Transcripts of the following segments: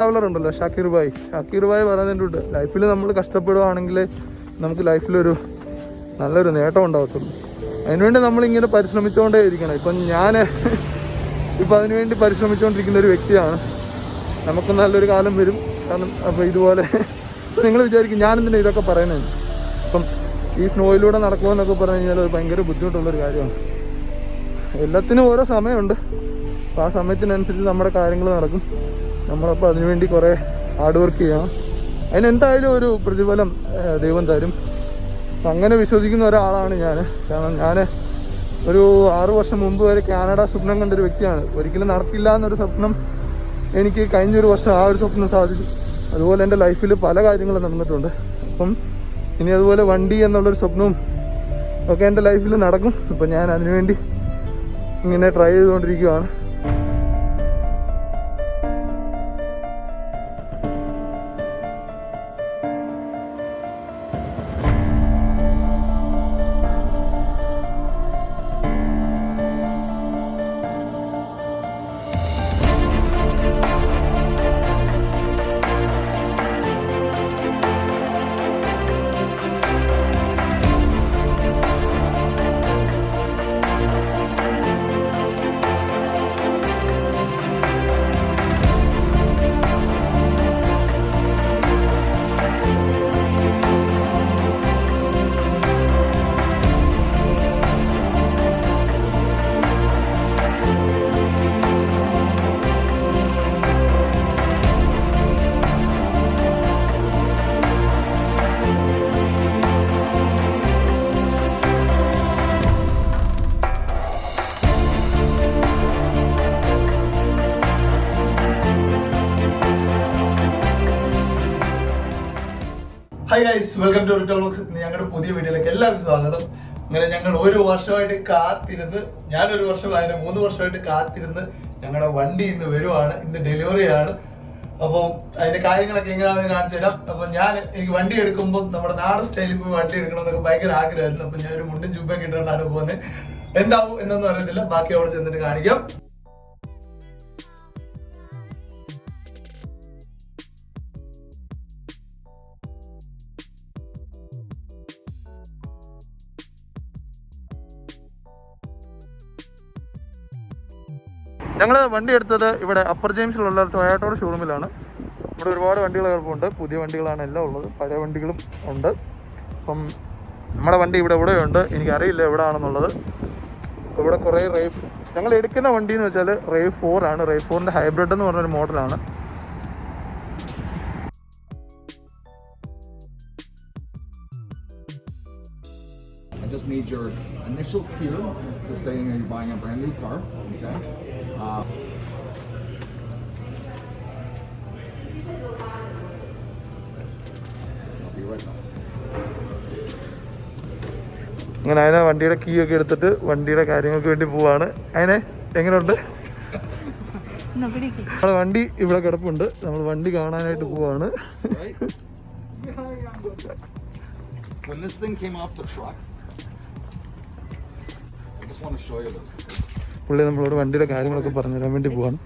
Traveller ഉണ്ടല്ലോ ഷാക്കിർ ഭായ് പറയുന്നുണ്ട്, ലൈഫിൽ നമ്മൾ കഷ്ടപ്പെടുകയാണെങ്കിൽ നമുക്ക് ലൈഫിലൊരു നല്ലൊരു നേട്ടം ഉണ്ടാകത്തുള്ളൂ. അതിനുവേണ്ടി നമ്മളിങ്ങനെ പരിശ്രമിച്ചുകൊണ്ടേ ഇരിക്കണം. ഇപ്പം ഞാൻ അതിനുവേണ്ടി പരിശ്രമിച്ചുകൊണ്ടിരിക്കുന്ന ഒരു വ്യക്തിയാണ്. നമുക്ക് നല്ലൊരു കാലം വരും. കാരണം അപ്പോൾ ഇതുപോലെ നിങ്ങൾ വിചാരിക്കും ഞാനെന്തിനാ ഇതൊക്കെ പറയുന്നത്. അപ്പം ഈ സ്നോയിലൂടെ നടക്കുമെന്നൊക്കെ പറഞ്ഞു കഴിഞ്ഞാൽ അത് ഭയങ്കര ബുദ്ധിമുട്ടുള്ളൊരു കാര്യമാണ്. എല്ലാത്തിനും ഓരോ സമയമുണ്ട്. അപ്പോൾ ആ സമയത്തിനനുസരിച്ച് നമ്മുടെ കാര്യങ്ങൾ നടക്കും. നമ്മളപ്പോൾ അതിനുവേണ്ടി കുറേ ഹാർഡ് വർക്ക് ചെയ്യണം. അതിനെന്തായാലും ഒരു പ്രതിഫലം ദൈവം തരും. അപ്പം അങ്ങനെ വിശ്വസിക്കുന്ന ഒരാളാണ് ഞാൻ. കാരണം ഞാൻ ഒരു 6 വർഷം മുമ്പ് വരെ കാനഡ സ്വപ്നം കണ്ടൊരു വ്യക്തിയാണ്. ഒരിക്കലും നടക്കില്ല എന്നൊരു സ്വപ്നം എനിക്ക് കഴിഞ്ഞൊരു വർഷം ആ ഒരു സ്വപ്നം സാധിച്ചു. അതുപോലെ എൻ്റെ ലൈഫിൽ പല കാര്യങ്ങളും നടന്നിട്ടുണ്ട്. അപ്പം ഇനി അതുപോലെ വണ്ടി എന്നുള്ളൊരു സ്വപ്നവും ഒക്കെ എൻ്റെ ലൈഫിൽ നടക്കും. അപ്പം ഞാൻ അതിനുവേണ്ടി ഇങ്ങനെ ട്രൈ ചെയ്തുകൊണ്ടിരിക്കുകയാണ്. Hi guys, welcome to return box. ഞങ്ങളുടെ പുതിയ വീഡിയോയിലേക്ക് എല്ലാവർക്കും സ്വാഗതം. അങ്ങനെ ഞങ്ങൾ ഒരു വർഷമായിട്ട് കാത്തിരുന്ന്, ഞാനൊരു വർഷമായിരുന്നു, 3 വർഷമായിട്ട് കാത്തിരുന്ന് ഞങ്ങളുടെ വണ്ടി ഇന്ന് വരുവാണ്. ഇന്ന് ഡെലിവറി ആണ്. അപ്പോൾ അതിന്റെ കാര്യങ്ങളൊക്കെ എങ്ങനെയാണെന്ന് കാണിച്ചു തരാം. അപ്പോൾ എനിക്ക് വണ്ടി എടുക്കുമ്പോൾ നമ്മുടെ നാട് സ്റ്റൈലിൽ പോയി വണ്ടി എടുക്കണമെന്നൊക്കെ ഭയങ്കര ആഗ്രഹമായിരുന്നു. അപ്പോൾ ഞാൻ ഒരു മുണ്ടും ജുബൊക്കെ ഇട്ടുകൊണ്ടാണ് പോകുന്നത്. എന്താവും എന്നൊന്നും അറിയത്തില്ല, ബാക്കി അവിടെ ചെന്നിട്ട് കാണിക്കാം. ഞങ്ങൾ വണ്ടി എടുത്തത് ഇവിടെ അപ്പർ ജെയിംസിലുള്ള ടൊയോട്ടോയുടെ ഷോറൂമിലാണ്. ഇവിടെ ഒരുപാട് വണ്ടികൾ കിടപ്പുണ്ട്. പുതിയ വണ്ടികളാണ് എല്ലാം ഉള്ളത്, പഴയ വണ്ടികളും ഉണ്ട്. അപ്പം നമ്മുടെ വണ്ടി ഇവിടെയുണ്ട്. എനിക്കറിയില്ല എവിടെയാണെന്നുള്ളത്. ഇവിടെ കുറേ ഞങ്ങൾ എടുക്കുന്ന വണ്ടി എന്ന് വെച്ചാൽ റേവ് 4 ആണ്. റേവ് 4ൻ്റെ ഹൈബ്രിഡ് എന്ന് പറഞ്ഞൊരു മോഡലാണ്. I just need your initials here, just saying you're buying a brand new car, okay? I'll be right back. അങ്ങനെ അതിനെ വണ്ടിയുടെ കീ ഒക്കെ എടുത്തിട്ട് വണ്ടിയുടെ കാര്യങ്ങൾക്ക് വേണ്ടി പോവാണ്. അതിനെ എങ്ങനെയുണ്ട്? നമ്മുടെ വണ്ടി ഇവിടെ കിടപ്പുണ്ട്. നമ്മൾ വണ്ടി കാണാനായിട്ട് പോവാണ്. When this thing came off the truck, I just want to show you this. പുള്ളി നമ്മളോട് വണ്ടിയുടെ കാര്യങ്ങളൊക്കെ പറഞ്ഞു തരാൻ വേണ്ടി പോവാണ്.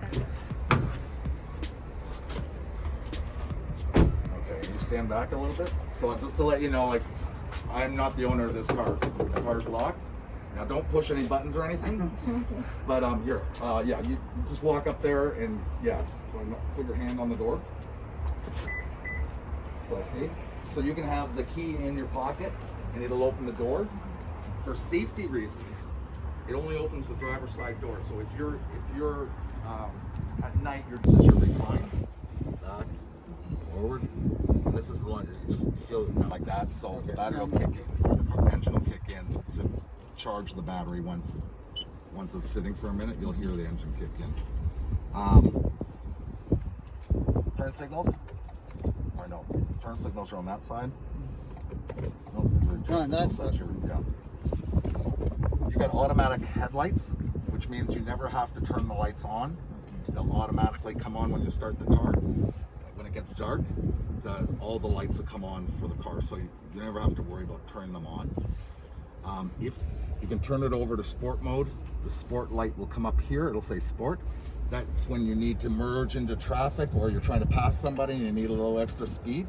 Okay, you stand back a little bit. So just to let you know, like, I'm not the owner of this car. The car's locked. Now don't push any buttons or anything. But here, yeah, you just walk up there and put your hand on the door. So see, so you can have the key in your pocket and it'll open the door. For safety reasons, it only opens the driver's side door. So if you're at night, this is your recline, back, forward, and this is the one you feel like that. So the battery will kick in, or the engine will kick in to charge the battery. Once it's sitting for a minute, you'll hear the engine kick in. Turn signals, or no? Turn signals are on that side. No, these are turn signals. That's your You got automatic headlights, which means you never have to turn the lights on. They'll automatically come on when you start the car. When it gets dark, all the lights will come on for the car, so you never have to worry about turning them on. If you can turn it over to sport mode, the sport light will come up here. It'll say sport. That's when you need to merge into traffic, or you're trying to pass somebody and you need a little extra speed.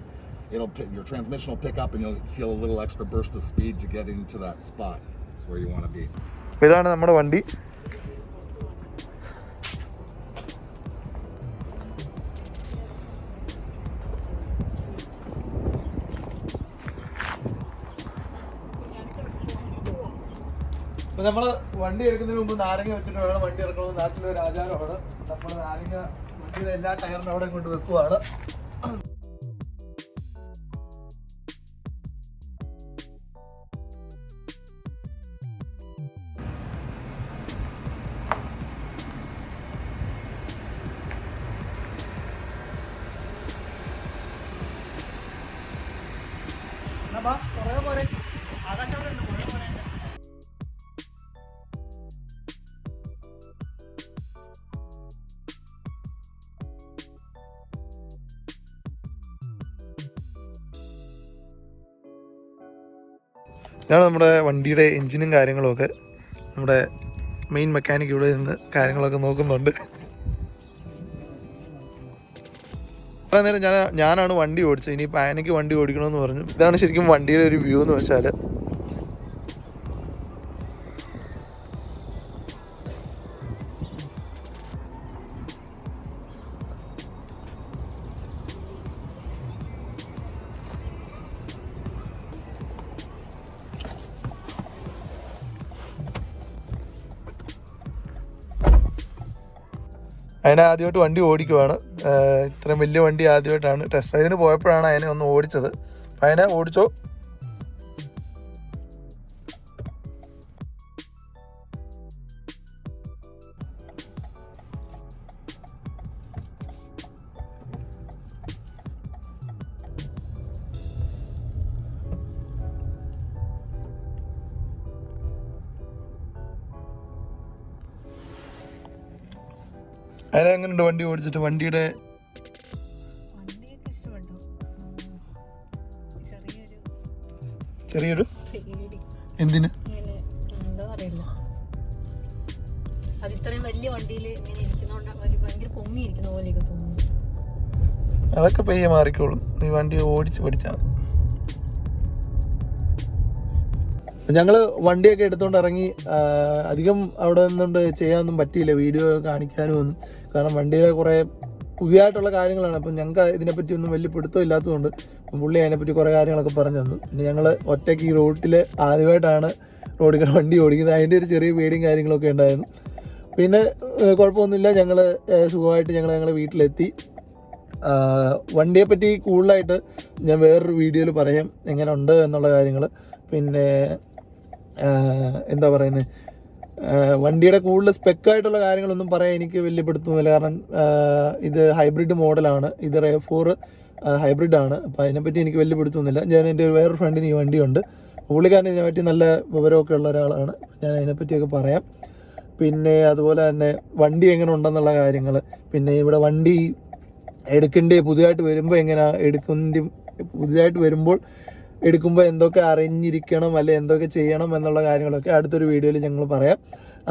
Your transmission will pick up and you'll feel a little extra burst of speed to get into that spot where you want to be. ഇതാണ് നമ്മുടെ വണ്ടി. അപ്പോൾ നമ്മൾ വണ്ടി എടുക്കുന്നതിന് മുമ്പ് നാരങ്ങ വെച്ചിട്ട് വേണം വണ്ടി ഇറക്കണമെന്ന് നാട്ടിലൊരു ആചാരമാണ്. നമ്മൾ നാരങ്ങ വണ്ടിയുടെ എല്ലാ ടയറിനും അവിടെ കൊണ്ട് വെക്കുവാണ്. ഇതാണ് നമ്മുടെ വണ്ടിയുടെ എൻജിനും കാര്യങ്ങളുമൊക്കെ. നമ്മുടെ മെയിൻ മെക്കാനിക് ഇവിടെ നിന്ന് കാര്യങ്ങളൊക്കെ നോക്കുന്നുണ്ട്. കുറേ നേരം ഞാനാണ് വണ്ടി ഓടിച്ചത്. ഇനി പാനയ്ക്ക് വണ്ടി ഓടിക്കണമെന്ന് പറഞ്ഞു. ഇതാണ് ശരിക്കും വണ്ടിയുടെ ഒരു വ്യൂ എന്ന് വെച്ചാൽ. അതിനെ ആദ്യമായിട്ട് വണ്ടി ഓടിക്കുവാണ്. ഇത്രയും വലിയ വണ്ടി ആദ്യമായിട്ടാണ്. ടെസ്റ്റ് റൈഡിന് പോയപ്പോഴാണ് അതിനെ ഒന്ന് ഓടിച്ചത്. അപ്പം അതിനെ ഓടിച്ചോ. അതിനെ എങ്ങനെയുണ്ട് വണ്ടി ഓടിച്ചിട്ട്? വണ്ടിയുടെ ചെറിയൊരു എന്തിന് അതൊക്കെ പയ്യെ മാറിക്കോളും. നീ വണ്ടി ഓടിച്ച് പഠിച്ചാൽ. ഞങ്ങൾ വണ്ടിയൊക്കെ എടുത്തുകൊണ്ട് ഇറങ്ങി. അധികം അവിടെ നിന്നുകൊണ്ട് ചെയ്യാനൊന്നും പറ്റിയില്ല, വീഡിയോ കാണിക്കാനും ഒന്നും. കാരണം വണ്ടിയിലെ കുറേ പുതിയതായിട്ടുള്ള കാര്യങ്ങളാണ്. അപ്പം ഞങ്ങൾക്ക് ഇതിനെപ്പറ്റി ഒന്നും വലിയ പിടുത്തം ഇല്ലാത്തതുകൊണ്ട് പുള്ളി അതിനെപ്പറ്റി കുറേ കാര്യങ്ങളൊക്കെ പറഞ്ഞു തന്നു. പിന്നെ ഞങ്ങൾ ഒറ്റയ്ക്ക് ഈ റോഡിൽ ആദ്യമായിട്ടാണ് റോഡിൽ വണ്ടി ഓടിക്കുന്നത്. അതിൻ്റെ ഒരു ചെറിയ പേടിയും കാര്യങ്ങളൊക്കെ ഉണ്ടായിരുന്നു. പിന്നെ കുഴപ്പമൊന്നുമില്ല, ഞങ്ങൾ സുഖമായിട്ട് ഞങ്ങളുടെ വീട്ടിലെത്തി. വണ്ടിയെപ്പറ്റി കൂടുതലായിട്ട് ഞാൻ വേറൊരു വീഡിയോയിൽ പറയാം എങ്ങനെ ഉണ്ട് എന്നുള്ള കാര്യങ്ങൾ. പിന്നെ എന്താ പറയുന്നത്, വണ്ടിയുടെ കൂടുതൽ സ്പെക്കായിട്ടുള്ള കാര്യങ്ങളൊന്നും പറയാൻ എനിക്ക് വലിയ പിടുത്തമൊന്നുമില്ല. കാരണം ഇത് ഹൈബ്രിഡ് മോഡലാണ്, ഇത് RAV4 ഹൈബ്രിഡാണ്. അപ്പോൾ അതിനെപ്പറ്റി എനിക്ക് വലിയ പിടുത്തമൊന്നുമില്ല. ഞാൻ എൻ്റെ വേറൊരു ഫ്രണ്ടിന് ഈ വണ്ടിയുണ്ട്. പുള്ളിക്കാരൻ ഇതിനെപ്പറ്റി നല്ല വിവരമൊക്കെ ഉള്ള ഒരാളാണ്. ഞാൻ അതിനെപ്പറ്റിയൊക്കെ പറയാം. പിന്നെ അതുപോലെ തന്നെ വണ്ടി എങ്ങനെ ഉണ്ടെന്നുള്ള കാര്യങ്ങൾ, പിന്നെ ഇവിടെ വണ്ടി എടുക്കേണ്ടി പുതിയതായിട്ട് വരുമ്പോൾ എങ്ങനെ പുതിയതായിട്ട് വരുമ്പോൾ എടുക്കുമ്പോൾ എന്തൊക്കെ അറിഞ്ഞിരിക്കണം, അല്ലെ എന്തൊക്കെ ചെയ്യണം എന്നുള്ള കാര്യങ്ങളൊക്കെ അടുത്തൊരു വീഡിയോയിൽ ഞങ്ങൾ പറയാം.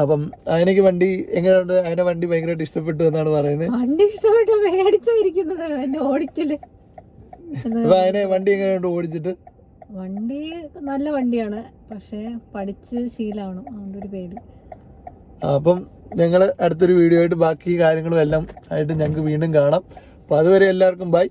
അപ്പം അതിനൊക്കെ വണ്ടി എങ്ങനെയുണ്ട്? അതിന്റെ വണ്ടി ഭയങ്കരമായിട്ട് ഇഷ്ടപ്പെട്ടു എന്നാണ് പറയുന്നത്. വണ്ടി ഇഷ്ടപ്പെട്ടു, മേടിച്ചിരിക്കുന്നത് എന്നെ ഓടിക്കല്. അപ്പൊ അതിനെ വണ്ടി എങ്ങനെയുണ്ട് ഓടിച്ചിട്ട്? വണ്ടി നല്ല വണ്ടിയാണ്, പക്ഷെ പഠിച്ച് ശീലമാണ്, അതുകൊണ്ട് ഒരു പേടി. അപ്പം ഞങ്ങൾ അടുത്തൊരു വീഡിയോ ആയിട്ട് ബാക്കി കാര്യങ്ങളും എല്ലാം ആയിട്ട് ഞങ്ങൾക്ക് വീണ്ടും കാണാം. അപ്പോൾ അതുവരെ എല്ലാവർക്കും ബൈ.